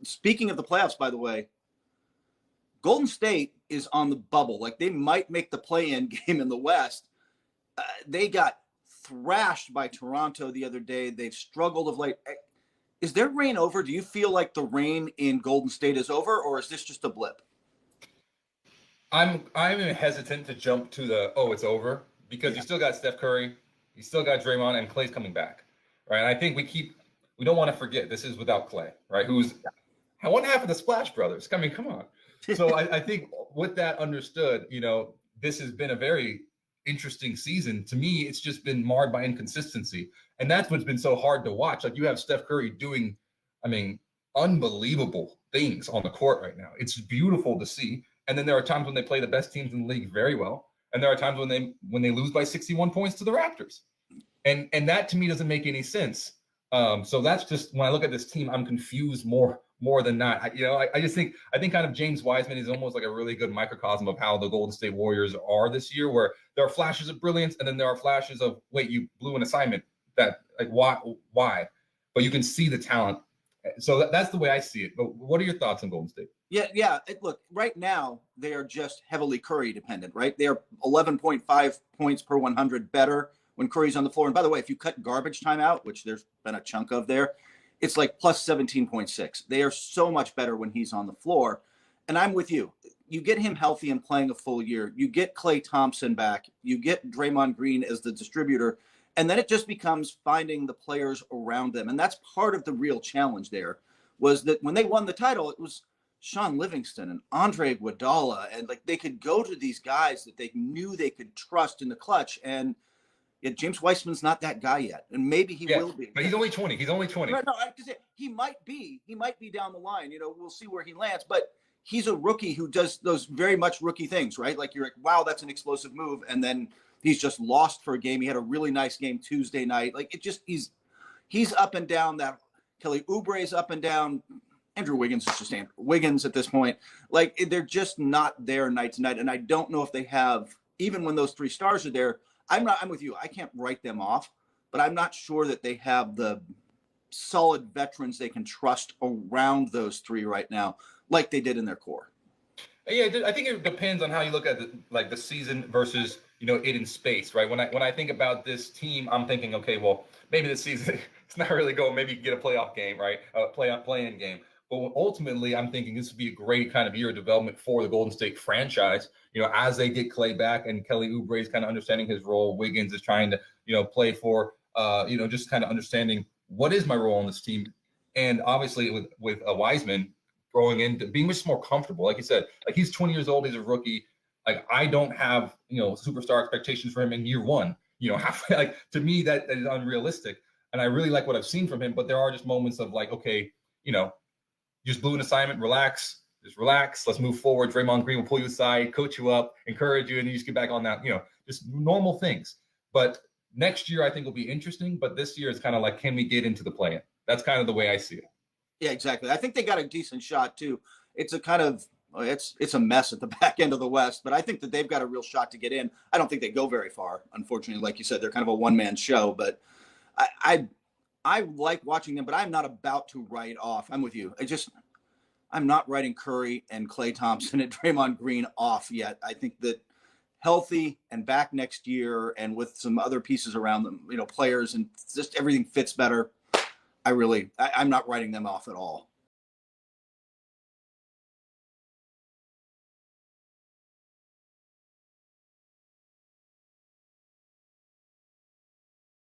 speaking of the playoffs, by the way, Golden State is on the bubble. Like, they might make the play-in game in the West. They got thrashed by Toronto the other day. They've struggled of late. Is their reign over? Do you feel like the reign in Golden State is over, or is this just a blip? I'm hesitant to jump to it's over, because you still got Steph Curry, you still got Draymond, and Klay's coming back, right? And I think we don't want to forget this is without Klay, right? Who's one half of the Splash Brothers. I mean, come on. So I think with that understood, this has been a very interesting season. To me, it's just been marred by inconsistency. And that's what's been so hard to watch. Like, you have Steph Curry doing, unbelievable things on the court right now. It's beautiful to see. And then there are times when they play the best teams in the league very well. And there are times when they lose by 61 points to the Raptors. And that to me doesn't make any sense. So that's just, when I look at this team, I'm confused more than not. I think kind of James Wiseman is almost like a really good microcosm of how the Golden State Warriors are this year, where there are flashes of brilliance and then there are flashes of, wait, you blew an assignment. That, like, why? But you can see the talent. So that's the way I see it. But what are your thoughts on Golden State? Yeah. Look, right now they are just heavily Curry dependent, right? They are 11.5 points per 100 better when Curry's on the floor. And by the way, if you cut garbage time out, which there's been a chunk of there, it's like plus 17.6. They are so much better when he's on the floor. And I'm with you. You get him healthy and playing a full year. You get Klay Thompson back. You get Draymond Green as the distributor. And then it just becomes finding the players around them. And that's part of the real challenge there, was that when they won the title, it was Sean Livingston and Andre Iguodala. And like, they could go to these guys that they knew they could trust in the clutch. And yet James Wiseman's not that guy yet. And maybe he will be. But he's only 20. No, he might be down the line. We'll see where he lands. But he's a rookie who does those very much rookie things, right? Like, you're like, wow, that's an explosive move. And then he's just lost for a game. He had a really nice game Tuesday night. Like, it just, he's up and down. That Kelly Oubre is up and down. Andrew Wiggins is just Andrew Wiggins at this point. Like, they're just not there night to night. And I don't know if they have, even when those three stars are there, I'm with you. I can't write them off, but I'm not sure that they have the solid veterans they can trust around those three right now, like they did in their core. Yeah, I think it depends on how you look at the season versus it in space, right? When I think about this team, I'm thinking, okay, well, maybe this season it's not really going. Maybe you can get a playoff game, right? Play-in game. But ultimately, I'm thinking this would be a great kind of year of development for the Golden State franchise. As they get Klay back and Kelly Oubre is kind of understanding his role. Wiggins is trying to play for just kind of understanding what is my role on this team. And obviously with Wiseman growing into being much more comfortable, like you said, like, he's 20 years old, he's a rookie. Like, I don't have superstar expectations for him in year one. Halfway, like, to me that is unrealistic. And I really like what I've seen from him. But there are just moments of like, okay, just blew an assignment, relax. Let's move forward. Draymond Green will pull you aside, coach you up, encourage you, and you just get back on that, just normal things. But next year, I think will be interesting. But this year is kind of like, can we get into the play-in? That's kind of the way I see it. Yeah, exactly. I think they got a decent shot too. It's a kind of, it's a mess at the back end of the West, but I think that they've got a real shot to get in. I don't think they go very far, unfortunately. Like you said, they're kind of a one-man show, but I like watching them, but I'm not about to write off. I'm with you. I'm not writing Curry and Klay Thompson and Draymond Green off yet. I think that healthy and back next year and with some other pieces around them, players, and just everything fits better. I'm not writing them off at all.